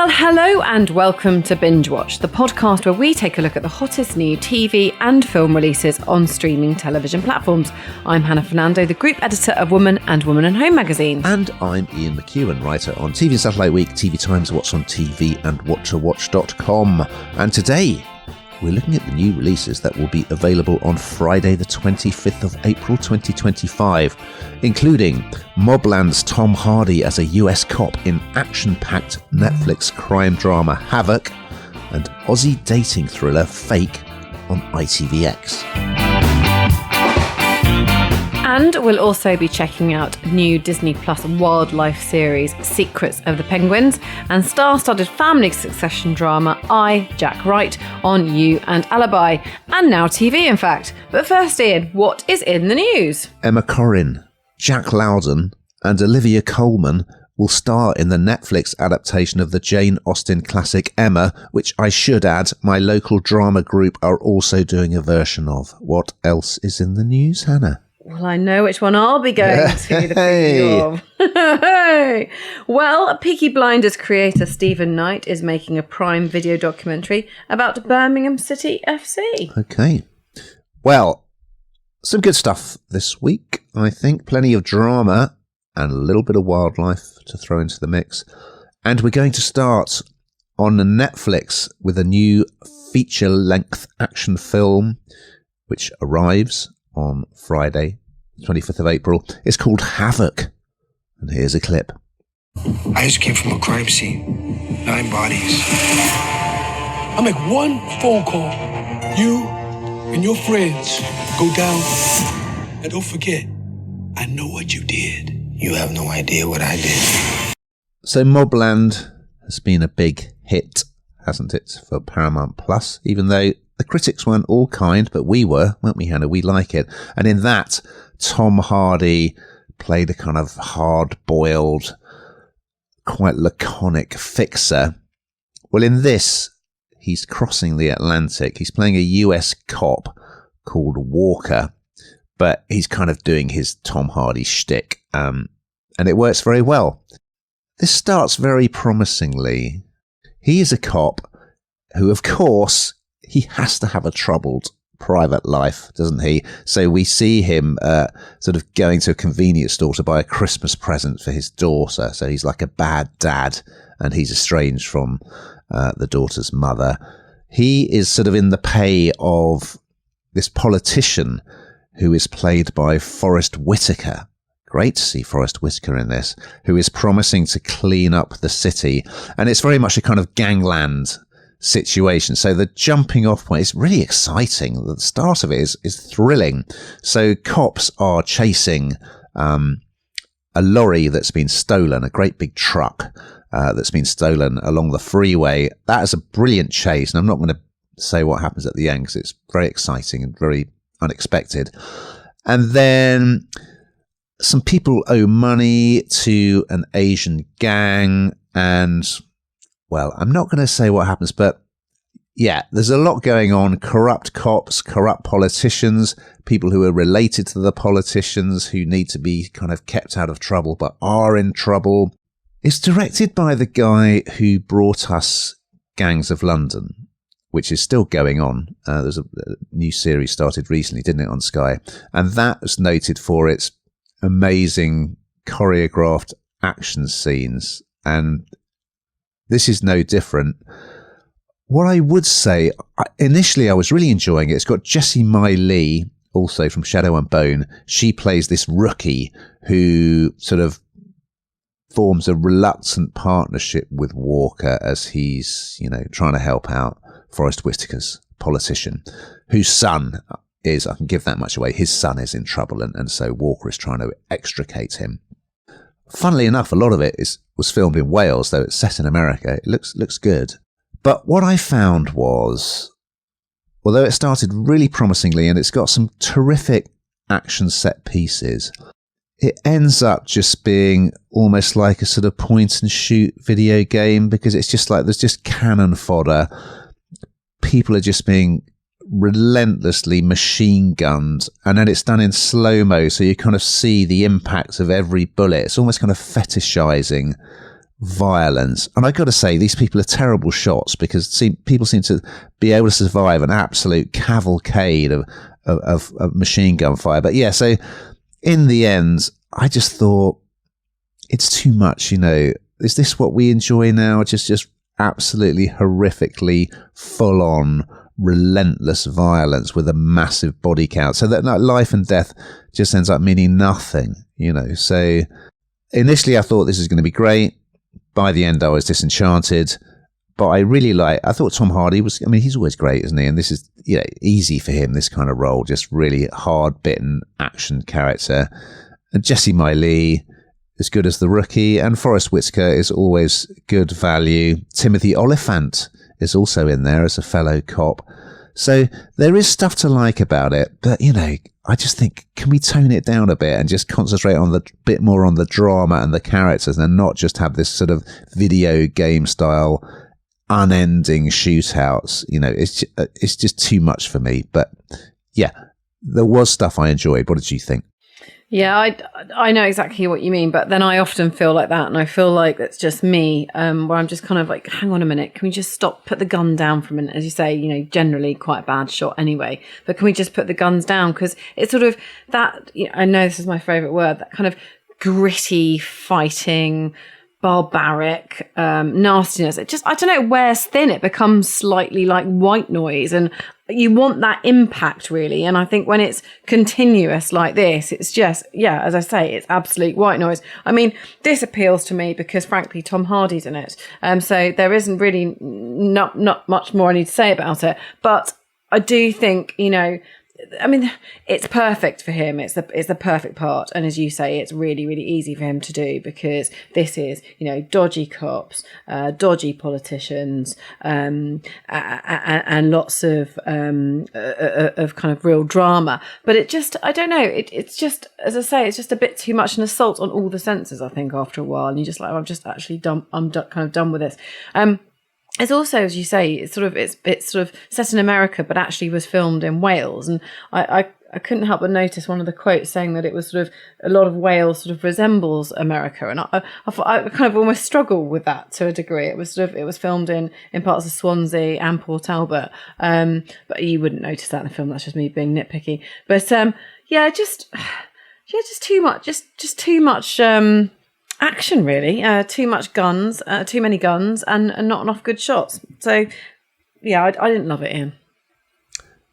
Well, hello and welcome to Binge Watch, the podcast where we take a look at the hottest new TV and film releases on streaming television platforms. I'm Hannah Fernando, the group editor of Woman and Woman and Home magazine. And I'm Ian McEwen, writer on TV and Satellite Week, TV Times, What's on TV and WhatToWatch.com. And today, we're looking at the new releases that will be available on Friday the 25th of April 2025, including Mobland's Tom Hardy as a US cop in action-packed Netflix crime drama Havoc, and Aussie dating thriller Fake on ITVX. And we'll also be checking out new Disney Plus wildlife series Secrets of the Penguins and star-studded family succession drama I, Jack Wright on You and Alibi, and Now TV in fact. But first, Ian, what is in the news? Emma Corrin, Jack Loudon and Olivia Colman will star in the Netflix adaptation of the Jane Austen classic Emma, which I should add, my local drama group are also doing a version of. What else is in the news, Hannah? Well, I know which one I'll be going to the preview of. Well, Peaky Blinders creator Stephen Knight is making a Prime Video documentary about Birmingham City FC. Okay. Well, some good stuff this week, I think. Plenty of drama and a little bit of wildlife to throw into the mix. And we're going to start on Netflix with a new feature-length action film, which arrives on Friday, 25th of April. It's called Havoc. And here's a clip. I just came from a crime scene. 9 bodies. I make one phone call. You and your friends go down. And don't forget, I know what you did. You have no idea what I did. So Mobland has been a big hit, hasn't it, for Paramount Plus, even though the critics weren't all kind, but we were, weren't we, Hannah? We like it. And in that, Tom Hardy played a kind of hard-boiled, quite laconic fixer. Well, in this, he's crossing the Atlantic. He's playing a US cop called Walker, but he's kind of doing his Tom Hardy shtick, and it works very well. This starts very promisingly. He is a cop who, of course, he has to have a troubled private life, doesn't he? So we see him sort of going to a convenience store to buy a Christmas present for his daughter. So he's like a bad dad, and he's estranged from the daughter's mother. He is sort of in the pay of this politician who is played by Forrest Whitaker. Great to see Forrest Whitaker in this, who is promising to clean up the city. And it's very much a kind of gangland situation. So the jumping off point is really exciting. The start of it is thrilling. So cops are chasing a lorry that's been stolen, a great big truck that's been stolen along the freeway. That is a brilliant chase. And I'm not going to say what happens at the end because it's very exciting and very unexpected. And then some people owe money to an Asian gang, and well, I'm not going to say what happens, but yeah, there's a lot going on. Corrupt cops, corrupt politicians, people who are related to the politicians who need to be kind of kept out of trouble but are in trouble. It's directed by the guy who brought us Gangs of London, which is still going on. There's a new series started recently, didn't it, on Sky? And that was noted for its amazing choreographed action scenes. And this is no different. What I would say, initially I was really enjoying it. It's got Jessie Mai Lee, also from Shadow and Bone. She plays this rookie who sort of forms a reluctant partnership with Walker as he's, trying to help out Forrest Whitaker's politician, whose son is, I can give that much away, his son is in trouble, and so Walker is trying to extricate him. Funnily enough, a lot of it was filmed in Wales, though it's set in America. It looks good. But what I found was, although it started really promisingly and it's got some terrific action set pieces, it ends up just being almost like a sort of point and shoot video game, because it's just like there's just cannon fodder. People are just being relentlessly machine gunned, and then it's done in slow-mo, so you kind of see the impact of every bullet. It's almost kind of fetishizing violence. And I got to say, these people are terrible shots because people seem to be able to survive an absolute cavalcade of machine gun fire. But yeah, so in the end, I just thought it's too much, Is this what we enjoy now? Just absolutely horrifically full on relentless violence with a massive body count, so that life and death just ends up meaning nothing, So initially I thought this is going to be great. By the end I was disenchanted, but I thought Tom Hardy he's always great, isn't he? And this is easy for him, this kind of role, just really hard bitten action character. And Jesse Miley as good as the Rookie, and Forrest Whitaker is always good value. Timothy Oliphant is also in there as a fellow cop. So there is stuff to like about it, but I just think, can we tone it down a bit and just concentrate on bit more on the drama and the characters, and not just have this sort of video game style unending shootouts? It's just too much for me. But yeah, there was stuff I enjoyed. What did you think? Yeah, I know exactly what you mean, but then I often feel like that, and I feel like it's just me, where I'm just kind of like, hang on a minute, can we just stop, put the gun down for a minute? As you say, generally quite a bad shot anyway, but can we just put the guns down? Because it's sort of that, I know this is my favourite word, that kind of gritty fighting, barbaric nastiness. It just, I don't know, wears thin. It becomes slightly like white noise, and you want that impact really. And I think when it's continuous like this, it's just, as I say, it's absolute white noise. This appeals to me because frankly Tom Hardy's in it, so there isn't really not much more I need to say about it. But I do think it's perfect for him. It's the perfect part, and as you say, it's really, really easy for him to do because this is dodgy cops, dodgy politicians, and lots of kind of real drama. But it just, I don't know, it's just, as I say, it's just a bit too much an assault on all the senses, I think, after a while, and you're just like, I'm just actually done. Kind of done with this. It's also, as you say, it's sort of set in America, but actually was filmed in Wales. And I couldn't help but notice one of the quotes saying that it was sort of a lot of Wales sort of resembles America. And I kind of almost struggle with that to a degree. It was filmed in parts of Swansea and Port Albert. But you wouldn't notice that in the film. That's just me being nitpicky. But just too much, just too much, action really, too much guns, too many guns, and not enough good shots. So yeah, I didn't love it, Ian.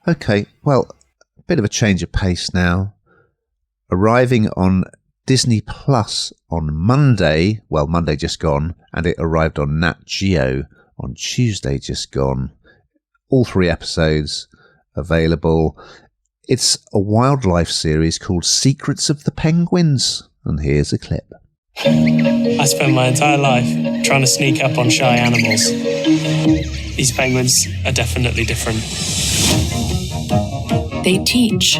Okay, well, a bit of a change of pace now. Arriving on Disney Plus on Monday, well, Monday just gone, and it arrived on Nat Geo on Tuesday just gone. All 3 episodes available. It's a wildlife series called Secrets of the Penguins, and here's a clip. I spent my entire life trying to sneak up on shy animals. These penguins are definitely different. They teach.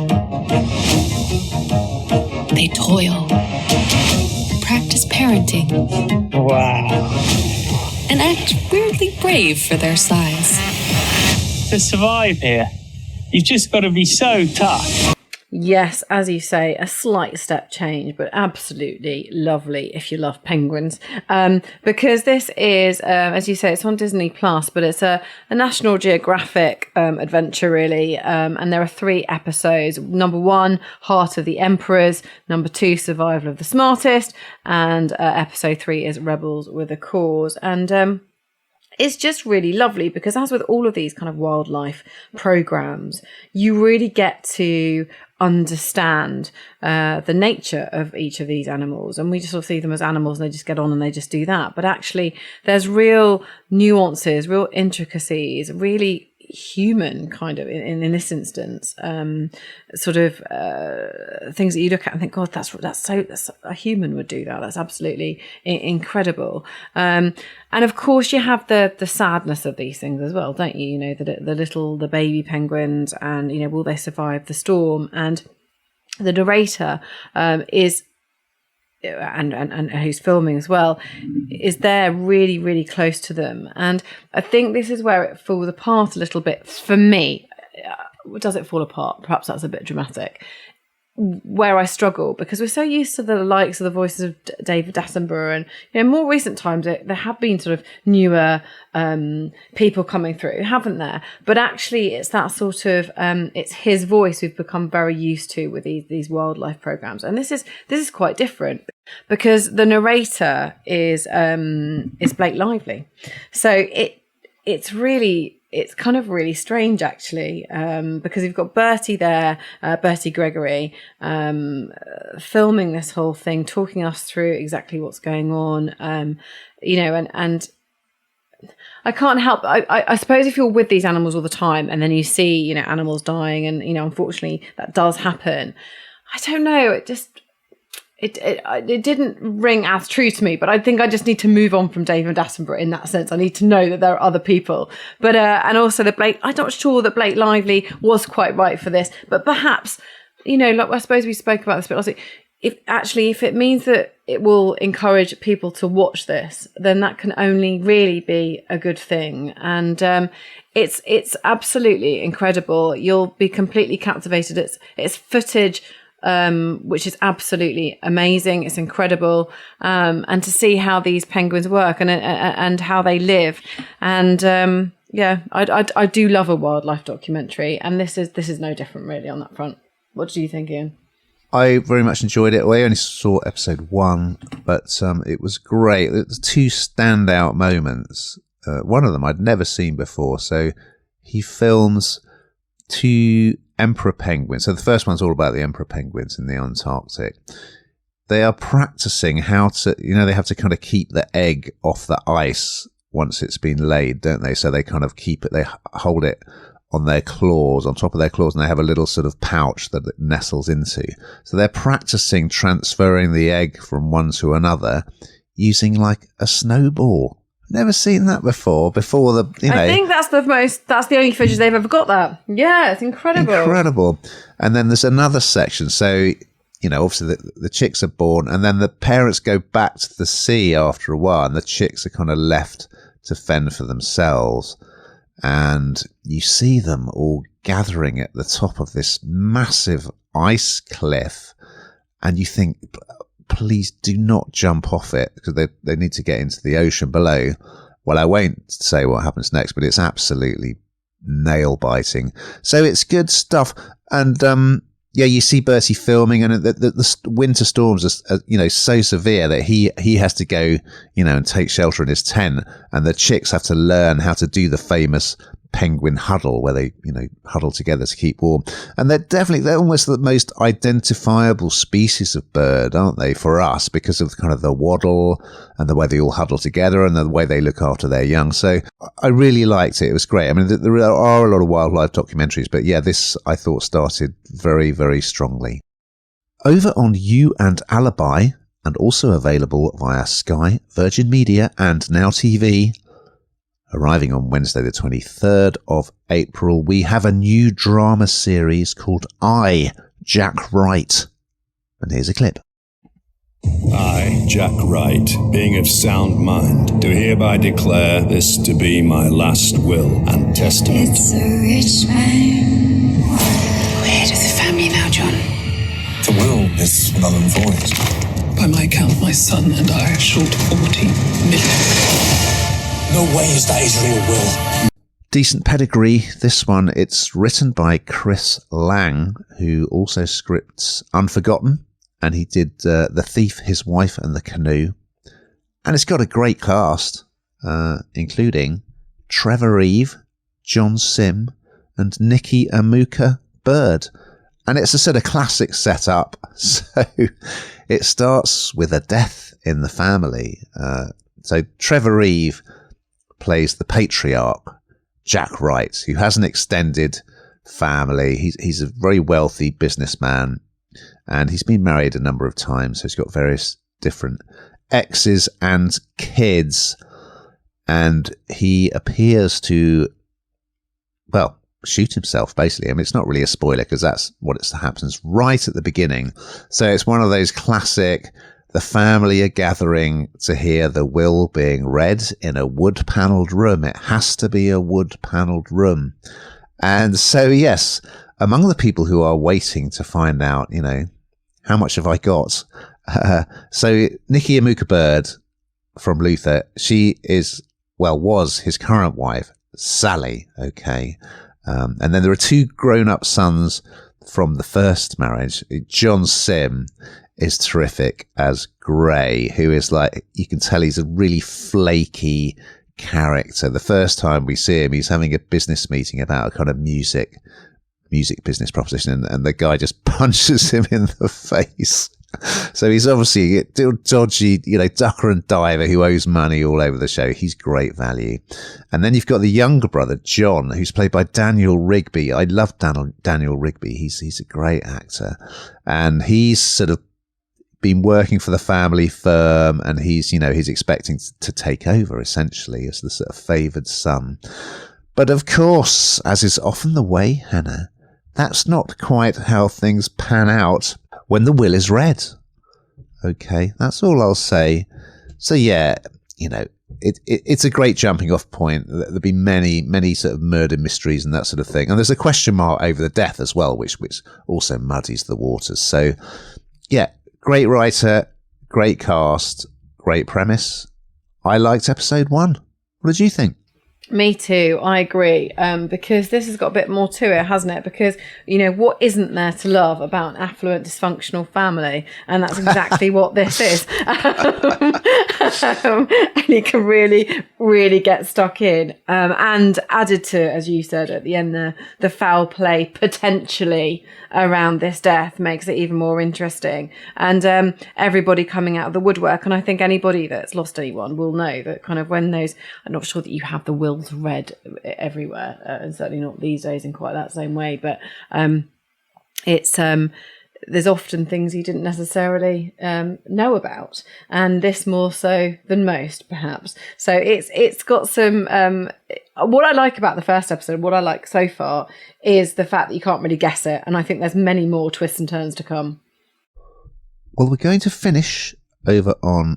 They toil. Practice parenting. Wow. And act weirdly brave for their size. To survive here, you've just got to be so tough. Yes, as you say, a slight step change, but absolutely lovely if you love penguins. Because this is, as you say, it's on Disney Plus, but it's a National Geographic adventure, really. And there are 3 episodes. Number 1, Heart of the Emperors. Number 2, Survival of the Smartest. And episode 3 is Rebels with a Cause. And it's just really lovely because, as with all of these kind of wildlife programs, you really get to understand the nature of each of these animals. And we just sort of see them as animals and they just get on and they just do that. But actually, there's real nuances, real intricacies, really human kind of in this instance, sort of things that you look at and think, God, that's a human would do that. That's absolutely incredible. And of course you have the sadness of these things as well, don't you? You know, the baby penguins, and will they survive the storm? And the narrator is and who's filming as well, is there really, really close to them. And I think this is where it falls apart a little bit for me. Does it fall apart? Perhaps that's a bit dramatic. where I struggle, because we're so used to the likes of the voices of David Attenborough, and more recent times there have been sort of newer people coming through, haven't there? But actually, it's that sort of it's his voice we've become very used to with these wildlife programs, and this is quite different because the narrator is Blake Lively, so it's kind of really strange, actually, because you've got Bertie there, Bertie Gregory, filming this whole thing, talking us through exactly what's going on, and I can't help. I suppose if you're with these animals all the time and then you see, animals dying, and unfortunately that does happen. I don't know. It didn't ring as true to me, but I think I just need to move on from David Attenborough in that sense. I need to know that there are other people, but and also I'm not sure that Blake Lively was quite right for this, but perhaps like I suppose we spoke about this a bit last week. If it means that it will encourage people to watch this, then that can only really be a good thing. And it's absolutely incredible. You'll be completely captivated. It's footage which is absolutely amazing. It's incredible, and to see how these penguins work and how they live. And I do love a wildlife documentary, and this is no different really on that front. What do you think, Ian? I very much enjoyed it. I only saw episode 1, but it was great. There's 2 standout moments. One of them I'd never seen before. So he films 2 emperor penguins. So the first one's all about the emperor penguins in the Antarctic. They are practicing how to, they have to kind of keep the egg off the ice once it's been laid, don't they? So they kind of keep it, they hold it on their claws, on top of their claws, and they have a little sort of pouch that it nestles into. So they're practicing transferring the egg from one to another using like a snowball. Never seen that before I think that's the only footage they've ever got that. Yeah, it's incredible. And then there's another section. So, obviously the chicks are born, and then the parents go back to the sea after a while, and the chicks are kind of left to fend for themselves. And you see them all gathering at the top of this massive ice cliff, and you think, please do not jump off it, because they need to get into the ocean below. Well, I won't say what happens next, but it's absolutely nail biting. So it's good stuff. And you see Bertie filming, and the winter storms are so severe that he has to go and take shelter in his tent, and the chicks have to learn how to do the famous penguin huddle, where they huddle together to keep warm. And they're almost the most identifiable species of bird, aren't they, for us, because of kind of the waddle and the way they all huddle together and the way they look after their young. So I really liked it. It was great. I mean, there are a lot of wildlife documentaries, but this I thought started very, very strongly. Over on You and Alibi, and also available via Sky, Virgin Media and Now TV, arriving on Wednesday the 23rd of April, we have a new drama series called I, Jack Wright. And here's a clip. I, Jack Wright, being of sound mind, do hereby declare this to be my last will and testament. It's a rich man. We're head of the family now, John. The will is null and void. By my count, my son and I are short 40 million. No way is that his real will. Decent pedigree, this one. It's written by Chris Lang, who also scripts Unforgotten, and he did The Thief, His Wife and the Canoe. And it's got a great cast, including Trevor Reeve, John Sim, and Nikki Amuka Bird. And it's a sort of classic setup. So it starts with a death in the family. So Trevor Reeve plays the patriarch, Jack Wright, who has an extended family. He's a very wealthy businessman, and he's been married a number of times, so he's got various different exes and kids, and he appears to, shoot himself, basically. I mean, it's not really a spoiler, because that's what happens right at the beginning. So it's one of those classic, the family are gathering to hear the will being read in a wood-panelled room. It has to be a wood-panelled room. And so, yes, among the people who are waiting to find out, how much have I got? So Nikki Amuka Bird from Luther, she was his current wife, Sally. Okay. And then there are 2 grown-up sons from the first marriage. John Sim is terrific as Gray, who is you can tell he's a really flaky character. The first time we see him, he's having a business meeting about a kind of music business proposition, and the guy just punches him in the face. So he's obviously a dodgy, ducker and diver who owes money all over the show. He's great value. And then you've got the younger brother, John, who's played by Daniel Rigby. I love Daniel Rigby. He's a great actor. And he's sort of been working for the family firm, and he's expecting to take over essentially as the sort of favoured son. But of course, as is often the way, Hannah, that's not quite how things pan out when the will is read. Okay, that's all I'll say. So yeah, it's a great jumping off point. There'll be many sort of murder mysteries and that sort of thing. And there's a question mark over the death as well, which also muddies the waters. So yeah, great writer, great cast, great premise. I liked episode 1. What did you think? Me too. I agree. Because this has got a bit more to it, hasn't it? Because, what isn't there to love about an affluent, dysfunctional family? And that's exactly what this is. And you can really, really get stuck in. And added to, as you said at the end, the foul play potentially around this death makes it even more interesting. And everybody coming out of the woodwork. And I think anybody that's lost anyone will know that kind of when those, I'm not sure that you have the will read everywhere, and certainly not these days in quite that same way, but it's there's often things you didn't necessarily know about, and this more so than most perhaps. So it's got some what I like about the first episode, what I like so far, is the fact that you can't really guess it, and I think there's many more twists and turns to come. Well, we're going to finish over on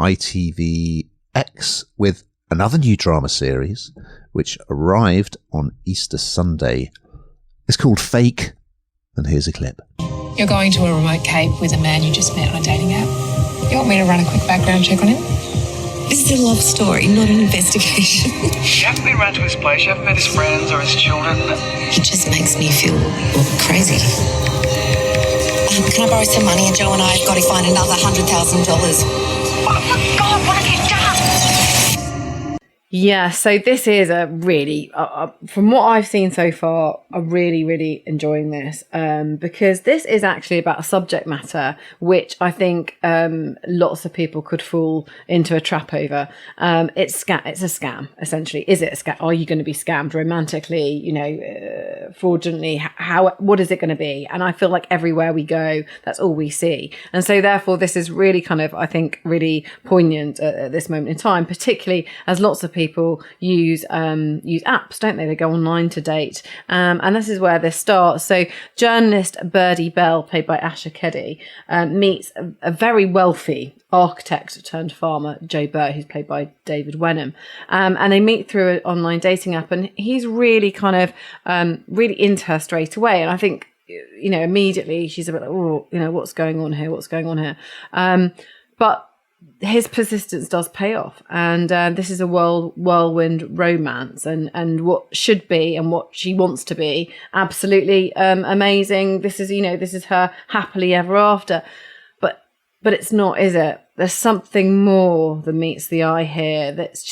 ITVX with another new drama series, which arrived on Easter Sunday. It's called Fake, and here's a clip. You're going to a remote cape with a man you just met on a dating app. You want me to run a quick background check on him? This is a love story, not an investigation. You haven't been round to his place, you haven't met his friends or his children. It just makes me feel crazy. Can I borrow some money? And Joe and I have got to find another $100,000. Oh my God, what have you done? Yeah, so this is a really, from what I've seen so far, I'm really, really enjoying this because this is actually about a subject matter which I think lots of people could fall into a trap over. It's a scam, essentially. Is it a scam? Are you going to be scammed romantically, fraudulently? What is it going to be? And I feel like everywhere we go, that's all we see. And so therefore, this is really kind of, I think, really poignant at this moment in time, particularly as lots of people use apps, don't they? They go online to date. And this is where this starts. So journalist Birdie Bell, played by Asha Keddy, meets a very wealthy architect turned farmer, Joe Burt, who's played by David Wenham. And they meet through an online dating app, and he's really kind of really into her straight away. And I think, immediately she's a bit like, oh, what's going on here? But his persistence does pay off, and this is a whirlwind romance, and what should be and what she wants to be absolutely amazing. This is her happily ever after, but it's not, is it? There's something more than meets the eye here. He's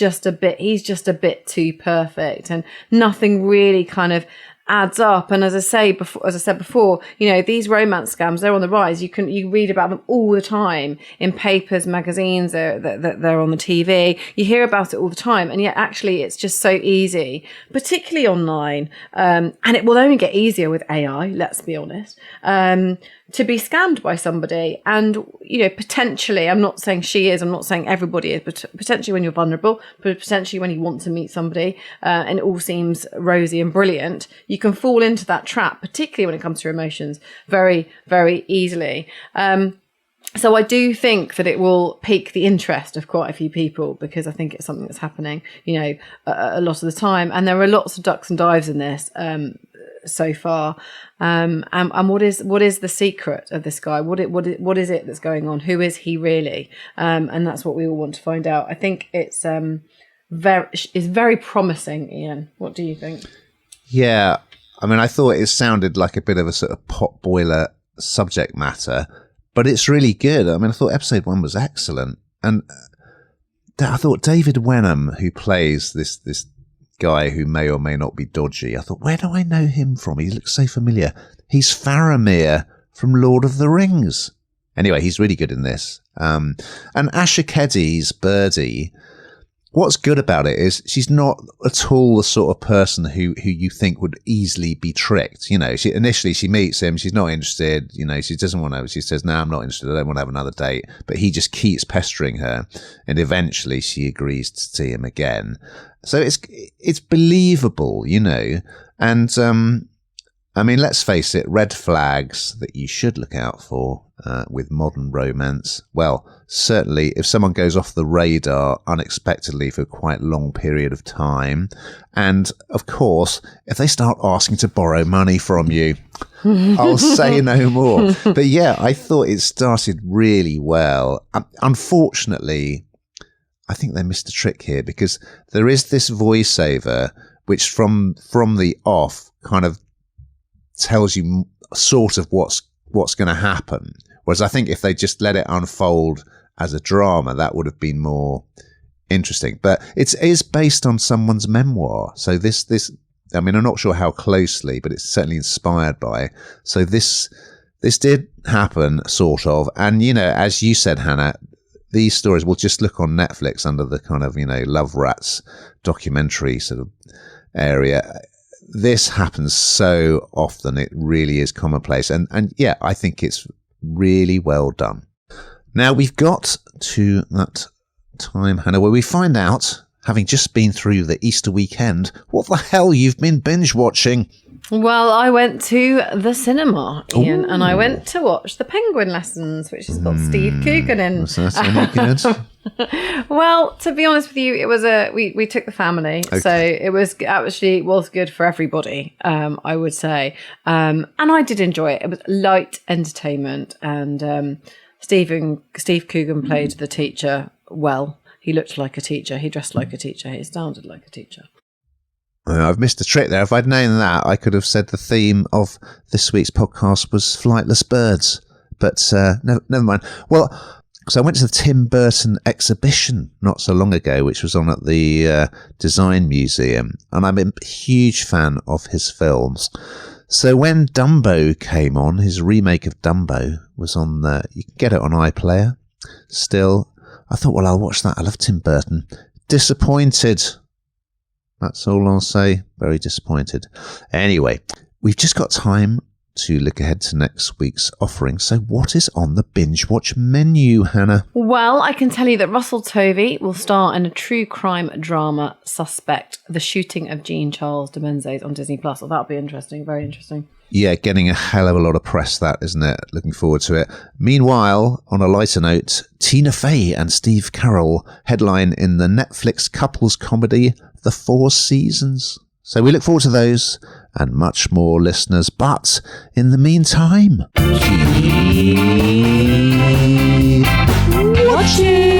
just a bit too perfect, and nothing really kind of adds up. And as I said before, these romance scams, they're on the rise. You read about them all the time in papers, magazines, they're on the TV. You hear about it all the time, and yet actually it's just so easy, particularly online. And it will only get easier with AI, let's be honest, to be scammed by somebody. And, potentially, I'm not saying she is, I'm not saying everybody is, but potentially when you're vulnerable, but potentially when you want to meet somebody and it all seems rosy and brilliant, you can fall into that trap, particularly when it comes to emotions, very, very easily. So I do think that it will pique the interest of quite a few people, because I think it's something that's happening, a lot of the time. And there are lots of ducks and dives in this so far. And what is the secret of this guy? What is it that's going on? Who is he really? And that's what we all want to find out. I think it's very promising. Ian, what do you think? Yeah, I mean, I thought it sounded like a bit of a sort of pot boiler subject matter, but it's really good. I mean, I thought episode 1 was excellent. And I thought David Wenham, who plays this guy who may or may not be dodgy, I thought, where do I know him from? He looks so familiar. He's Faramir from Lord of the Rings. Anyway, he's really good in this. And Asha Keddy's Birdie, what's good about it is she's not at all the sort of person who you think would easily be tricked. Initially she meets him, she's not interested, she doesn't want to, she says, no, I'm not interested, I don't want to have another date. But he just keeps pestering her, and eventually she agrees to see him again. So it's believable, and I mean, let's face it, red flags that you should look out for with modern romance. Well, certainly if someone goes off the radar unexpectedly for a quite long period of time, and of course, if they start asking to borrow money from you, I'll say no more. But yeah, I thought it started really well. Unfortunately, I think they missed a trick here, because there is this voiceover which from the off kind of tells you sort of what's going to happen. Whereas I think if they just let it unfold as a drama, that would have been more interesting. But it is based on someone's memoir. So this, I mean, I'm not sure how closely, but it's certainly inspired by. So this did happen, sort of. And, as you said, Hannah, these stories will just look on Netflix under the kind of, Love Rats documentary sort of area. This happens so often, it really is commonplace. And yeah, I think it's really well done. Now we've got to that time, Hannah, where we find out, having just been through the Easter weekend, what the hell you've been binge watching. Well, I went to the cinema, Ian, and I went to watch The Penguin Lessons, which has got Steve Coogan in. Was that any good? Well, to be honest with you, it was we took the family, okay. So it was good for everybody, I would say, and I did enjoy it. It was light entertainment, and Steve Coogan played the teacher well. He looked like a teacher, he dressed like a teacher, he sounded like a teacher. I've missed a trick there. If I'd known that, I could have said the theme of this week's podcast was flightless birds. But never mind. Well, so I went to the Tim Burton exhibition not so long ago, which was on at the Design Museum. And I'm a huge fan of his films. So when Dumbo came on, his remake of Dumbo was on you can get it on iPlayer still. I thought, well, I'll watch that. I love Tim Burton. Disappointed. That's all I'll say. Very disappointed. Anyway, we've just got time to look ahead to next week's offering. So what is on the Binge Watch menu, Hannah? Well, I can tell you that Russell Tovey will star in a true crime drama, Suspect, the shooting of Jean Charles de Menezes on Disney+. Well, that'll be interesting. Very interesting. Yeah, getting a hell of a lot of press, that, isn't it? Looking forward to it. Meanwhile, on a lighter note, Tina Fey and Steve Carell headline in the Netflix couples comedy, The Four Seasons. So we look forward to those and much more, listeners. But in the meantime, keep watching.